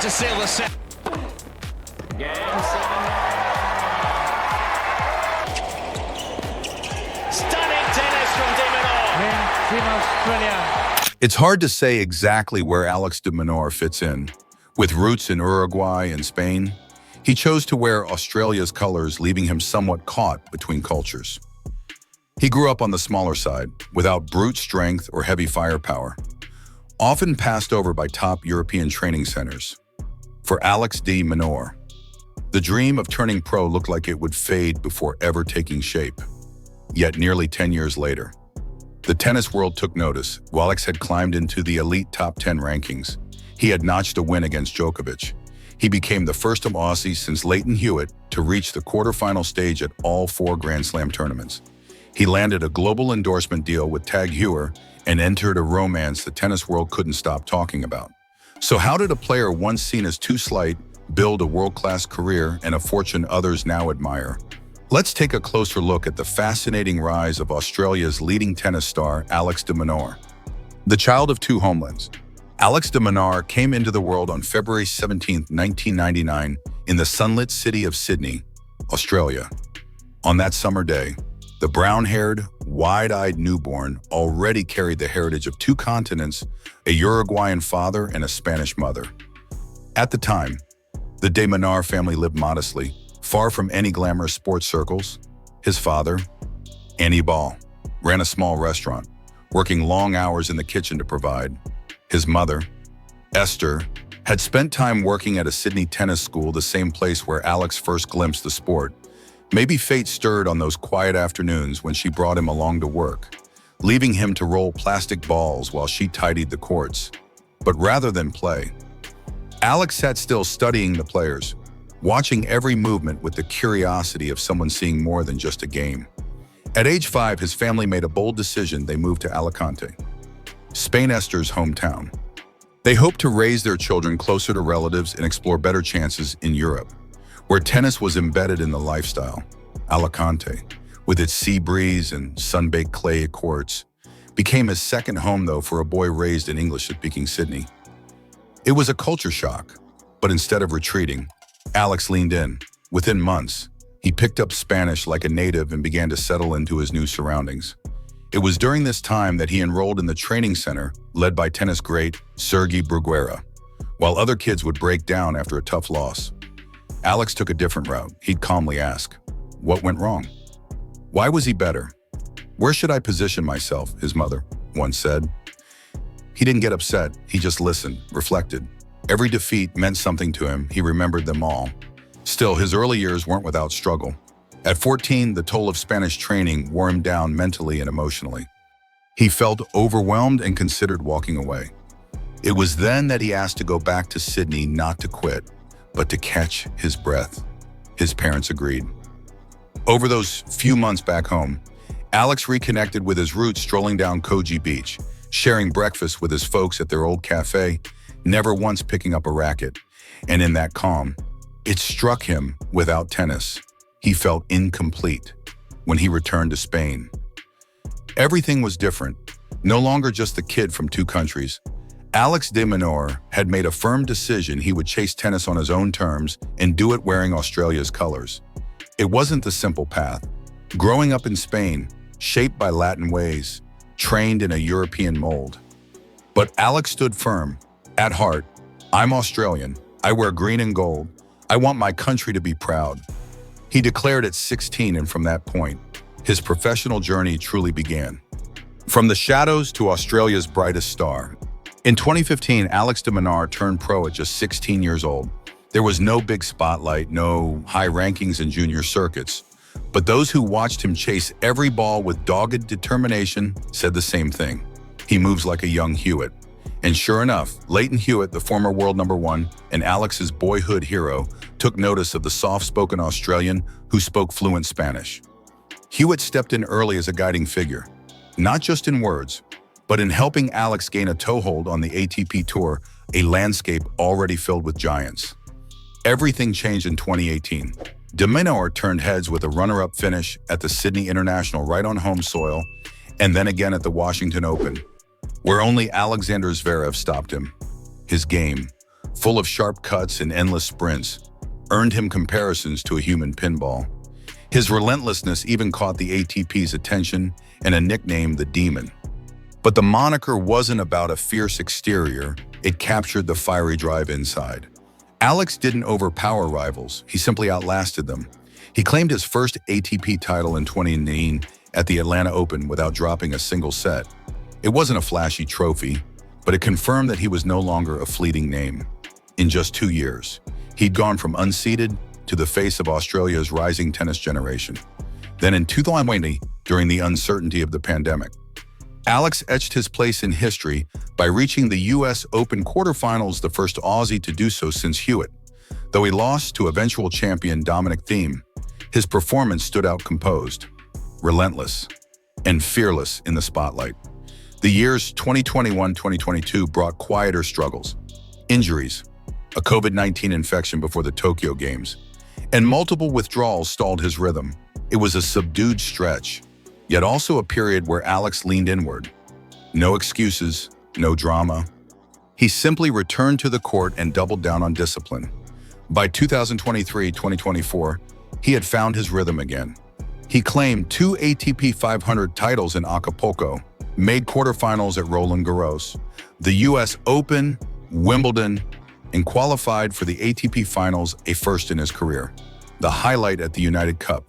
to seal the set. Game 7. Stunning tennis from de Minaur. Team Australia. It's hard to say exactly where Alex de Minaur fits in. With roots in Uruguay and Spain, he chose to wear Australia's colors, leaving him somewhat caught between cultures. He grew up on the smaller side, without brute strength or heavy firepower, often passed over by top European training centers. For Alex de Minaur, the dream of turning pro looked like it would fade before ever taking shape. Yet nearly 10 years later, the tennis world took notice. Alex had climbed into the elite top 10 rankings. He had notched a win against Djokovic. He became the first of Aussies since Lleyton Hewitt to reach the quarterfinal stage at all 4 Grand Slam tournaments. He landed a global endorsement deal with Tag Heuer and entered a romance the tennis world couldn't stop talking about. So how did a player once seen as too slight build a world-class career and a fortune others now admire? Let's take a closer look at the fascinating rise of Australia's leading tennis star, Alex de Minaur. The child of 2 homelands, Alex de Minaur came into the world on February 17, 1999, in the sunlit city of Sydney, Australia. On that summer day, the brown-haired, wide-eyed newborn already carried the heritage of 2 continents, a Uruguayan father and a Spanish mother. At the time, the de Minaur family lived modestly, far from any glamorous sports circles. His father, Anibal, ran a small restaurant, working long hours in the kitchen to provide. His mother, Esther, had spent time working at a Sydney tennis school, the same place where Alex first glimpsed the sport. Maybe fate stirred on those quiet afternoons when she brought him along to work, leaving him to roll plastic balls while she tidied the courts. But rather than play, Alex sat still studying the players, watching every movement with the curiosity of someone seeing more than just a game. At age 5, his family made a bold decision. They moved to Alicante, Spain, Esther's hometown. They hoped to raise their children closer to relatives and explore better chances in Europe, where tennis was embedded in the lifestyle. Alicante, with its sea breeze and sun-baked clay courts, became his second home, though, for a boy raised in English-speaking Sydney. It was a culture shock, but instead of retreating, Alex leaned in. Within months, he picked up Spanish like a native and began to settle into his new surroundings. It was during this time that he enrolled in the training center led by tennis great Sergi Bruguera. While other kids would break down after a tough loss, Alex took a different route. He'd calmly ask, what went wrong? Why was he better? Where should I position myself, his mother once said. He didn't get upset. He just listened, reflected. Every defeat meant something to him. He remembered them all. Still, his early years weren't without struggle. At 14, the toll of Spanish training wore him down mentally and emotionally. He felt overwhelmed and considered walking away. It was then that he asked to go back to Sydney, not to quit, but to catch his breath. His parents agreed. Over those few months back home, Alex reconnected with his roots, strolling down Coogee Beach, sharing breakfast with his folks at their old cafe, never once picking up a racket. And in that calm, it struck him, without tennis, he felt incomplete. When he returned to Spain, everything was different. No longer just the kid from 2 countries. Alex de Minaur had made a firm decision. He would chase tennis on his own terms and do it wearing Australia's colors. It wasn't the simple path. Growing up in Spain, shaped by Latin ways, trained in a European mold. But Alex stood firm. At heart, I'm Australian. I wear green and gold. I want my country to be proud. He declared at 16, and from that point, his professional journey truly began. From the shadows to Australia's brightest star. In 2015, Alex de Minaur turned pro at just 16 years old. There was no big spotlight, no high rankings in junior circuits. But those who watched him chase every ball with dogged determination said the same thing. He moves like a young Hewitt. And sure enough, Lleyton Hewitt, the former world #1 and Alex's boyhood hero, took notice of the soft-spoken Australian who spoke fluent Spanish. Hewitt stepped in early as a guiding figure, not just in words, but in helping Alex gain a toehold on the ATP Tour, a landscape already filled with giants. Everything changed in 2018. De Minaur turned heads with a runner-up finish at the Sydney International right on home soil, and then again at the Washington Open, where only Alexander Zverev stopped him. His game, full of sharp cuts and endless sprints, earned him comparisons to a human pinball. His relentlessness even caught the ATP's attention and a nickname, the Demon. But the moniker wasn't about a fierce exterior, it captured the fiery drive inside. Alex didn't overpower rivals, he simply outlasted them. He claimed his first ATP title in 2019 at the Atlanta Open without dropping a single set. It wasn't a flashy trophy, but it confirmed that he was no longer a fleeting name. In just 2 years, he'd gone from unseeded to the face of Australia's rising tennis generation. Then in 2020, during the uncertainty of the pandemic, Alex etched his place in history by reaching the US Open quarterfinals, the first Aussie to do so since Hewitt. Though he lost to eventual champion Dominic Thiem, his performance stood out composed, relentless, and fearless in the spotlight. The years 2021-2022 brought quieter struggles, injuries, a COVID-19 infection before the Tokyo Games, and multiple withdrawals stalled his rhythm. It was a subdued stretch, yet also a period where Alex leaned inward. No excuses, no drama. He simply returned to the court and doubled down on discipline. By 2023-2024, he had found his rhythm again. He claimed 2 ATP 500 titles in Acapulco, made quarterfinals at Roland Garros, the US Open, Wimbledon, and qualified for the ATP Finals, a first in his career. The highlight at the United Cup.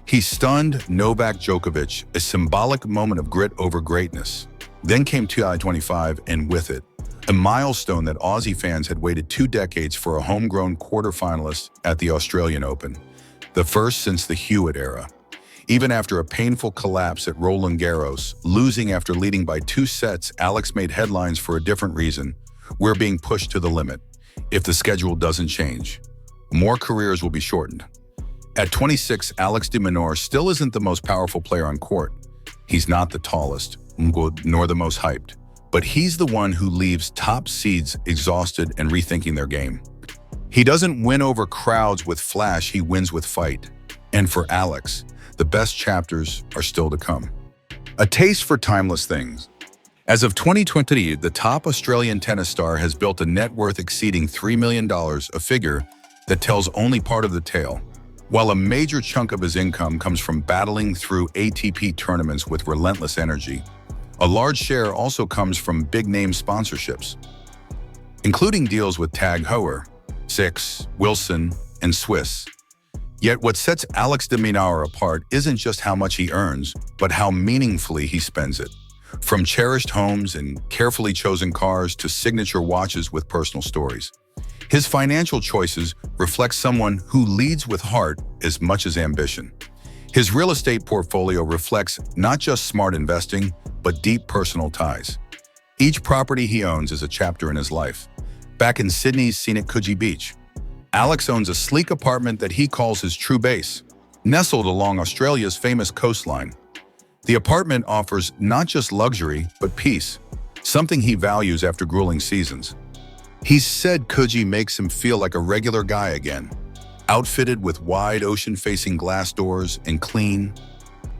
He stunned Novak Djokovic, a symbolic moment of grit over greatness. Then came 2025, and with it, a milestone that Aussie fans had waited 2 decades for, a homegrown quarterfinalist at the Australian Open, the first since the Hewitt era. Even after a painful collapse at Roland Garros, losing after leading by 2 sets, Alex made headlines for a different reason. We're being pushed to the limit. If the schedule doesn't change, more careers will be shortened. At 26, Alex de Minaur still isn't the most powerful player on court. He's not the tallest, nor the most hyped, but he's the one who leaves top seeds exhausted and rethinking their game. He doesn't win over crowds with flash, he wins with fight. And for Alex, the best chapters are still to come. A taste for timeless things. As of 2020, the top Australian tennis star has built a net worth exceeding $3 million, a figure that tells only part of the tale. While a major chunk of his income comes from battling through ATP tournaments with relentless energy, a large share also comes from big-name sponsorships, including deals with Tag Heuer, Six, Wilson, and Swiss. Yet what sets Alex de Minaur apart isn't just how much he earns, but how meaningfully he spends it. From cherished homes and carefully chosen cars to signature watches with personal stories, his financial choices reflect someone who leads with heart as much as ambition. His real estate portfolio reflects not just smart investing, but deep personal ties. Each property he owns is a chapter in his life. Back in Sydney's scenic Coogee Beach, Alex owns a sleek apartment that he calls his true base, nestled along Australia's famous coastline. The apartment offers not just luxury, but peace, something he values after grueling seasons. He's said Coogee makes him feel like a regular guy again, outfitted with wide ocean-facing glass doors and clean,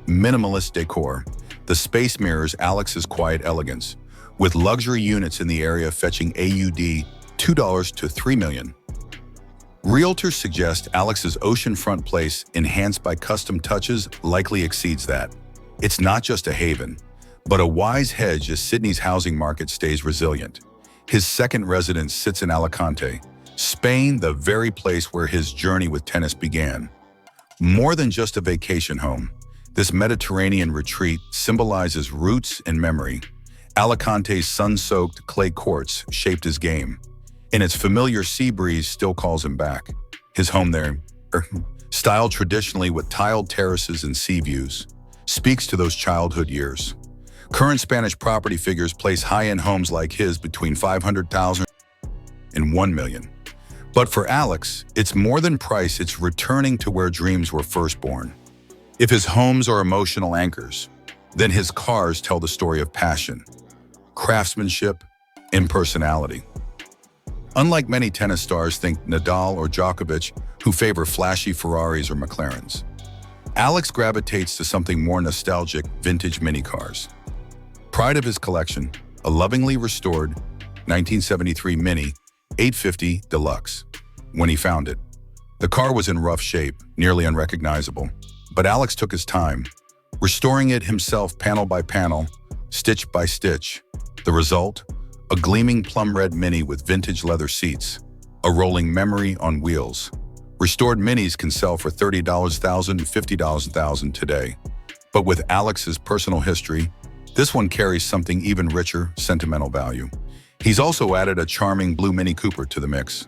minimalist decor. The space mirrors Alex's quiet elegance, with luxury units in the area fetching AUD $2 to $3 million. Realtors suggest Alex's oceanfront place, enhanced by custom touches, likely exceeds that. It's not just a haven, but a wise hedge as Sydney's housing market stays resilient. His second residence sits in Alicante, Spain, the very place where his journey with tennis began. More than just a vacation home, this Mediterranean retreat symbolizes roots and memory. Alicante's sun-soaked clay courts shaped his game, and its familiar sea breeze still calls him back. His home there, styled traditionally with tiled terraces and sea views, speaks to those childhood years. Current Spanish property figures place high-end homes like his between $500,000 and $1 million. But for Alex, it's more than price, it's returning to where dreams were first born. If his homes are emotional anchors, then his cars tell the story of passion, craftsmanship, and personality. Unlike many tennis stars, think Nadal or Djokovic, who favor flashy Ferraris or McLarens, Alex gravitates to something more nostalgic, vintage mini cars. Pride of his collection, a lovingly restored 1973 Mini, 850 Deluxe. When he found it, the car was in rough shape, nearly unrecognizable. But Alex took his time, restoring it himself panel by panel, stitch by stitch. The result? A gleaming plum red Mini with vintage leather seats, a rolling memory on wheels. Restored Minis can sell for $30,000 and $50,000 today. But with Alex's personal history, this one carries something even richer, sentimental value. He's also added a charming blue Mini Cooper to the mix.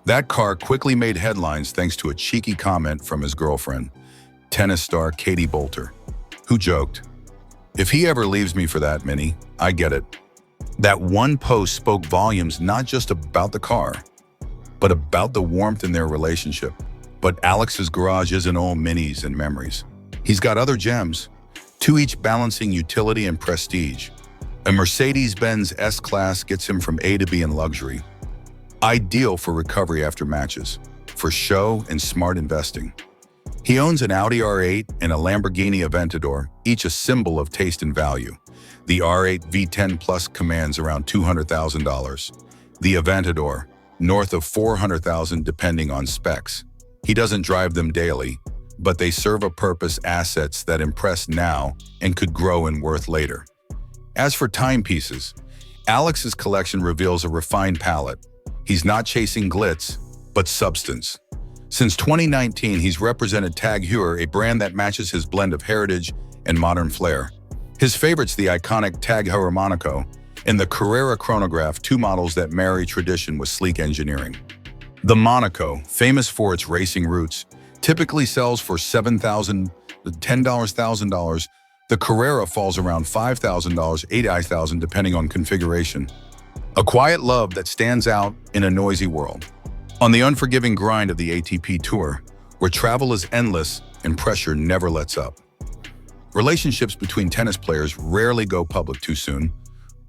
That car quickly made headlines thanks to a cheeky comment from his girlfriend, tennis star Katie Boulter, who joked, "If he ever leaves me for that Mini, I get it." That one post spoke volumes not just about the car, but about the warmth in their relationship. But Alex's garage isn't all minis and memories. He's got other gems, two each balancing utility and prestige. A Mercedes-Benz S-Class gets him from A to B in luxury, ideal for recovery after matches, for show and smart investing. He owns an Audi R8 and a Lamborghini Aventador, each a symbol of taste and value. The R8 V10 Plus commands around $200,000. The Aventador, north of $400,000 depending on specs. He doesn't drive them daily, but they serve a purpose, assets that impress now and could grow in worth later. As for timepieces, Alex's collection reveals a refined palette. He's not chasing glitz, but substance. Since 2019, he's represented TAG Heuer, a brand that matches his blend of heritage and modern flair. His favorites, the iconic TAG Heuer Monaco and the Carrera Chronograph, two models that marry tradition with sleek engineering. The Monaco, famous for its racing roots, typically sells for $7,000 to $10,000. The Carrera falls around $5,000, $8,000 depending on configuration. A quiet love that stands out in a noisy world. On the unforgiving grind of the ATP Tour, where travel is endless and pressure never lets up. Relationships between tennis players rarely go public too soon,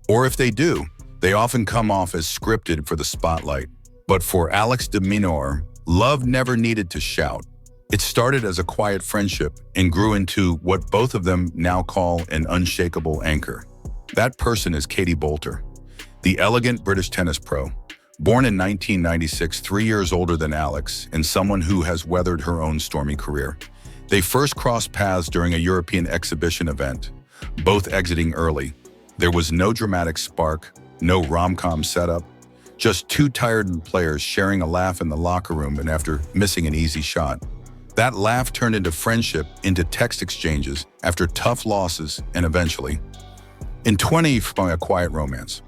or if they do, they often come off as scripted for the spotlight. But for Alex de Minaur, love never needed to shout. It started as a quiet friendship and grew into what both of them now call an unshakable anchor. That person is Katie Boulter, the elegant British tennis pro. Born in 1996, 3 years older than Alex, and someone who has weathered her own stormy career. They first crossed paths during a European exhibition event, both exiting early. There was no dramatic spark, no rom-com setup, just two tired players sharing a laugh in the locker room and after missing an easy shot. That laugh turned into friendship, into text exchanges after tough losses, and eventually, in 20, a quiet romance.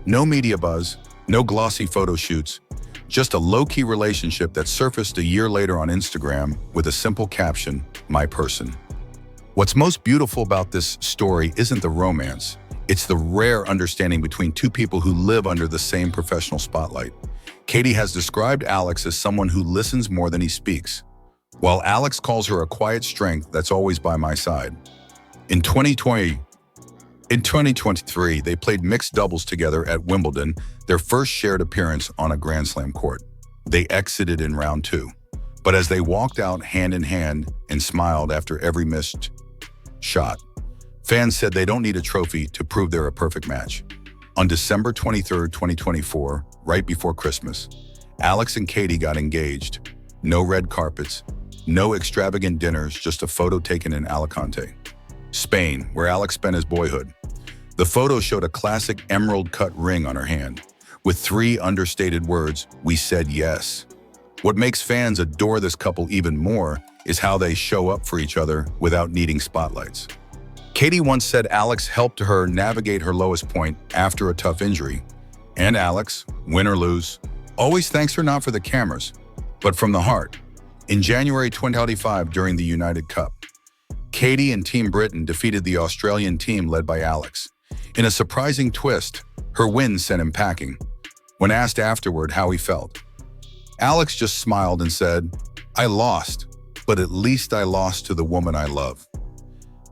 No media buzz, no glossy photo shoots, just a low-key relationship that surfaced a year later on Instagram with a simple caption, "My person." What's most beautiful about this story isn't the romance, it's the rare understanding between two people who live under the same professional spotlight. Katie has described Alex as someone who listens more than he speaks, while Alex calls her a quiet strength that's always by my side. In 2023, they played mixed doubles together at Wimbledon, their first shared appearance on a Grand Slam court. They exited in round 2, but as they walked out hand in hand and smiled after every missed shot, fans said they don't need a trophy to prove they're a perfect match. On December 23, 2024, right before Christmas, Alex and Katie got engaged. No red carpets, no extravagant dinners, just a photo taken in Alicante, Spain, where Alex spent his boyhood. The photo showed a classic emerald-cut ring on her hand, with 3 understated words, "We said yes." What makes fans adore this couple even more is how they show up for each other without needing spotlights. Katie once said Alex helped her navigate her lowest point after a tough injury. And Alex, win or lose, always thanks her not for the cameras, but from the heart. In January 2025, during the United Cup, Katie and Team Britain defeated the Australian team led by Alex. In a surprising twist, her win sent him packing. When asked afterward how he felt, Alex just smiled and said, "I lost, but at least I lost to the woman I love."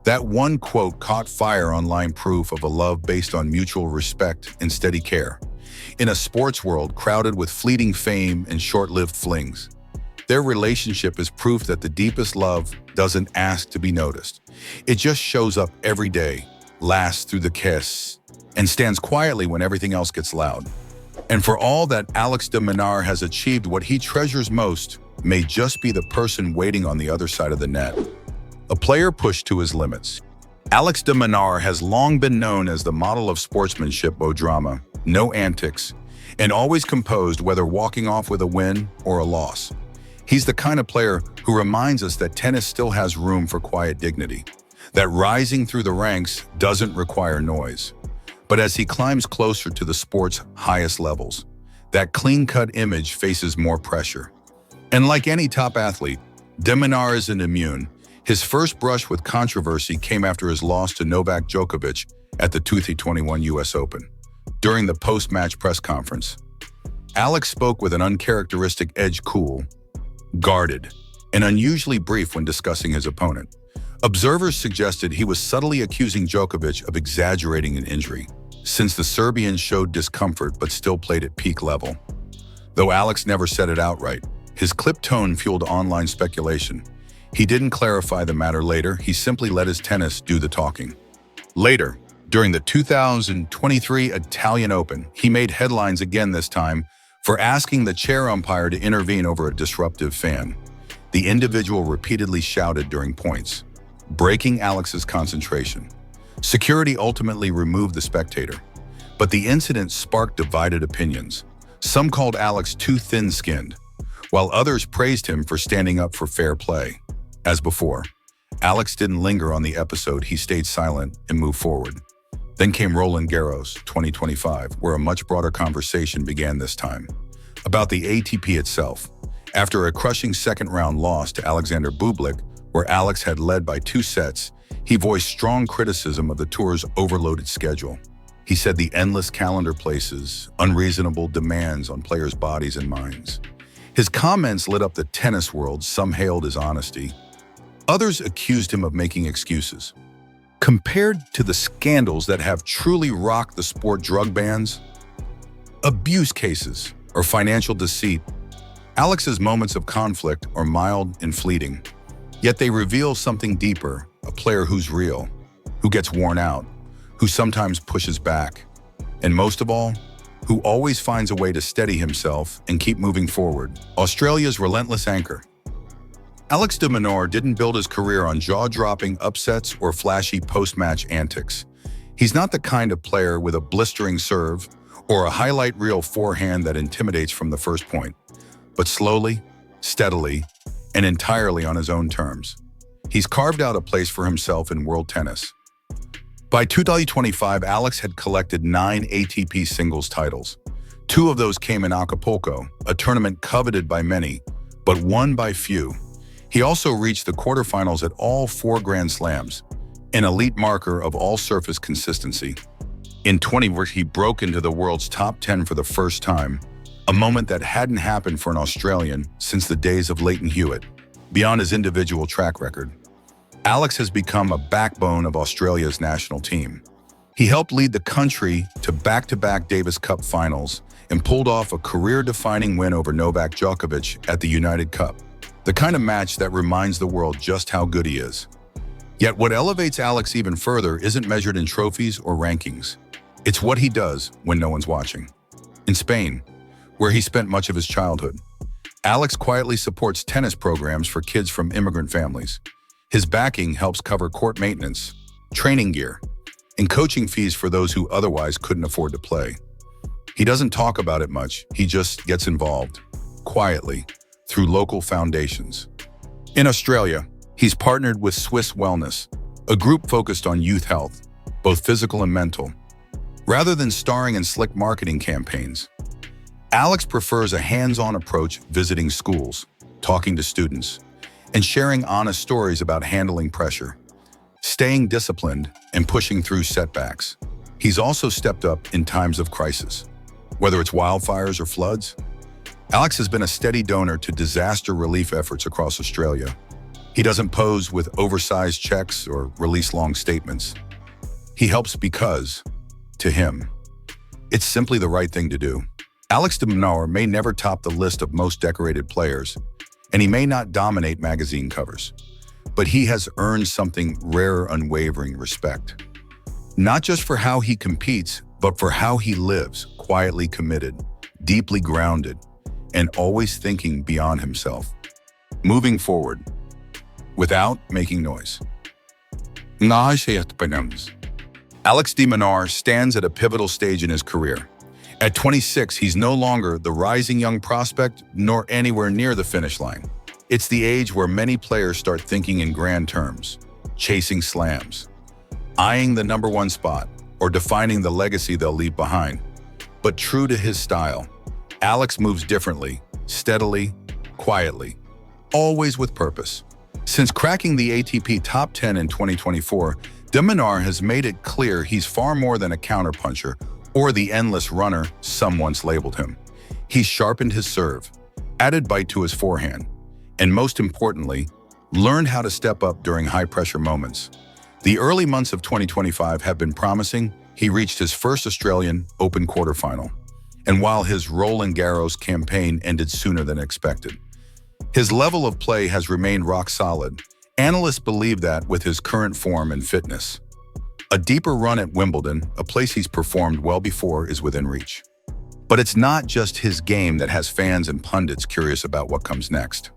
That one quote caught fire online, proof of a love based on mutual respect and steady care. In a sports world crowded with fleeting fame and short-lived flings, their relationship is proof that the deepest love doesn't ask to be noticed. It just shows up every day, lasts through the kiss, and stands quietly when everything else gets loud. And for all that Alex de Minaur has achieved, what he treasures most may just be the person waiting on the other side of the net. A player pushed to his limits. Alex de Minaur has long been known as the model of sportsmanship, no drama, no antics, and always composed, whether walking off with a win or a loss. He's the kind of player who reminds us that tennis still has room for quiet dignity, that rising through the ranks doesn't require noise. But as he climbs closer to the sport's highest levels, that clean-cut image faces more pressure. And like any top athlete, de Minaur isn't immune. His first brush with controversy came after his loss to Novak Djokovic at the 2021 US Open. During the post-match press conference, Alex spoke with an uncharacteristic edge, cool, guarded, and unusually brief when discussing his opponent. Observers suggested he was subtly accusing Djokovic of exaggerating an injury, since the Serbian showed discomfort but still played at peak level. Though Alex never said it outright, his clipped tone fueled online speculation. He didn't clarify the matter later, he simply let his tennis do the talking. Later, during the 2023 Italian Open, he made headlines again, this time for asking the chair umpire to intervene over a disruptive fan. The individual repeatedly shouted during points, breaking Alex's concentration. Security ultimately removed the spectator, but the incident sparked divided opinions. Some called Alex too thin-skinned, while others praised him for standing up for fair play. As before, Alex didn't linger on the episode, he stayed silent and moved forward. Then came Roland Garros 2025, where a much broader conversation began this time, about the ATP itself. After a crushing second-round loss to Alexander Bublik, where Alex had led by 2 sets, he voiced strong criticism of the tour's overloaded schedule. He said the endless calendar places unreasonable demands on players' bodies and minds. His comments lit up the tennis world. Some hailed his honesty. Others accused him of making excuses. Compared to the scandals that have truly rocked the sport, drug bans, abuse cases, or financial deceit, Alex's moments of conflict are mild and fleeting. Yet they reveal something deeper, a player who's real, who gets worn out, who sometimes pushes back, and most of all, who always finds a way to steady himself and keep moving forward. Australia's relentless anchor. Alex de Minaur didn't build his career on jaw-dropping upsets or flashy post-match antics. He's not the kind of player with a blistering serve or a highlight reel forehand that intimidates from the first point, but slowly, steadily, and entirely on his own terms. He's carved out a place for himself in world tennis. By 2025, Alex had collected 9 ATP singles titles. 2 of those came in Acapulco, a tournament coveted by many, but won by few. He also reached the quarterfinals at all 4 Grand Slams, an elite marker of all-surface consistency. In 2020, he broke into the world's top 10 for the first time, a moment that hadn't happened for an Australian since the days of Leighton Hewitt. Beyond his individual track record, Alex has become a backbone of Australia's national team. He helped lead the country to back-to-back Davis Cup finals and pulled off a career-defining win over Novak Djokovic at the United Cup, the kind of match that reminds the world just how good he is. Yet what elevates Alex even further isn't measured in trophies or rankings. It's what he does when no one's watching. In Spain, where he spent much of his childhood, Alex quietly supports tennis programs for kids from immigrant families. His backing helps cover court maintenance, training gear, and coaching fees for those who otherwise couldn't afford to play. He doesn't talk about it much, he just gets involved, quietly, through local foundations. In Australia, he's partnered with Swiss Wellness, a group focused on youth health, both physical and mental. Rather than starring in slick marketing campaigns, Alex prefers a hands-on approach, visiting schools, talking to students, and sharing honest stories about handling pressure, staying disciplined, and pushing through setbacks. He's also stepped up in times of crisis. Whether it's wildfires or floods, Alex has been a steady donor to disaster relief efforts across Australia. He doesn't pose with oversized checks or release long statements. He helps because, to him, it's simply the right thing to do. Alex de Minaur may never top the list of most decorated players, and he may not dominate magazine covers, but he has earned something rare, unwavering respect. Not just for how he competes, but for how he lives, quietly committed, deeply grounded, and always thinking beyond himself. Moving forward, without making noise. Alex de Minaur stands at a pivotal stage in his career. At 26, he's no longer the rising young prospect, nor anywhere near the finish line. It's the age where many players start thinking in grand terms, chasing slams, eyeing the number one spot, or defining the legacy they'll leave behind. But true to his style, Alex moves differently, steadily, quietly, always with purpose. Since cracking the ATP Top 10 in 2024, de Minaur has made it clear he's far more than a counterpuncher or the endless runner some once labeled him. He's sharpened his serve, added bite to his forehand, and most importantly, learned how to step up during high-pressure moments. The early months of 2025 have been promising. He reached his first Australian Open quarterfinal, and while his Roland Garros campaign ended sooner than expected, his level of play has remained rock solid. Analysts believe that with his current form and fitness, a deeper run at Wimbledon, a place he's performed well before, is within reach. But it's not just his game that has fans and pundits curious about what comes next.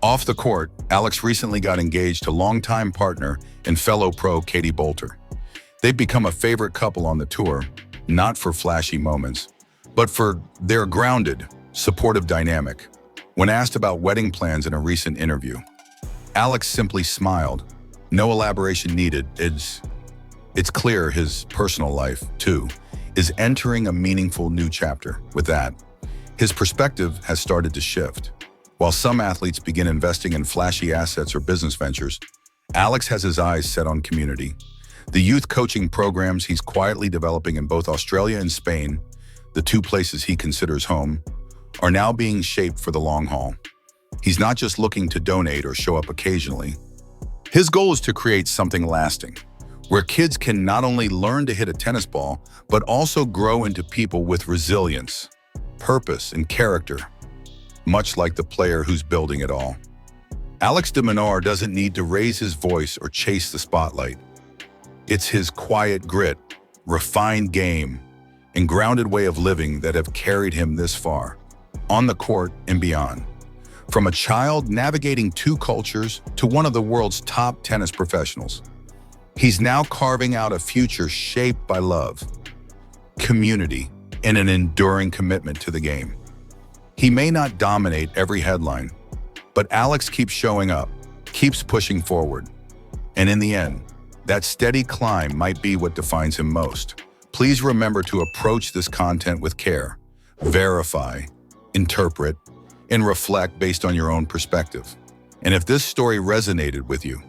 Off the court, Alex recently got engaged to longtime partner and fellow pro Katie Boulter. They've become a favorite couple on the tour, not for flashy moments, but for their grounded, supportive dynamic. When asked about wedding plans in a recent interview, Alex simply smiled. No elaboration needed. It's clear his personal life, too, is entering a meaningful new chapter. With that, his perspective has started to shift. While some athletes begin investing in flashy assets or business ventures, Alex has his eyes set on community. The youth coaching programs he's quietly developing in both Australia and Spain, the two places he considers home, are now being shaped for the long haul. He's not just looking to donate or show up occasionally. His goal is to create something lasting, where kids can not only learn to hit a tennis ball, but also grow into people with resilience, purpose, and character, much like the player who's building it all. Alex de Minaur doesn't need to raise his voice or chase the spotlight. It's his quiet grit, refined game, and grounded way of living that have carried him this far, on the court and beyond. From a child navigating two cultures to one of the world's top tennis professionals, he's now carving out a future shaped by love, community, and an enduring commitment to the game. He may not dominate every headline, but Alex keeps showing up, keeps pushing forward. And in the end, that steady climb might be what defines him most. Please remember to approach this content with care, verify, interpret, and reflect based on your own perspective. And if this story resonated with you,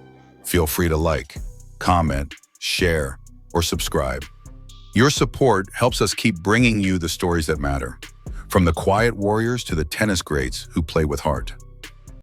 feel free to like, comment, share, or subscribe. Your support helps us keep bringing you the stories that matter, from the quiet warriors to the tennis greats who play with heart.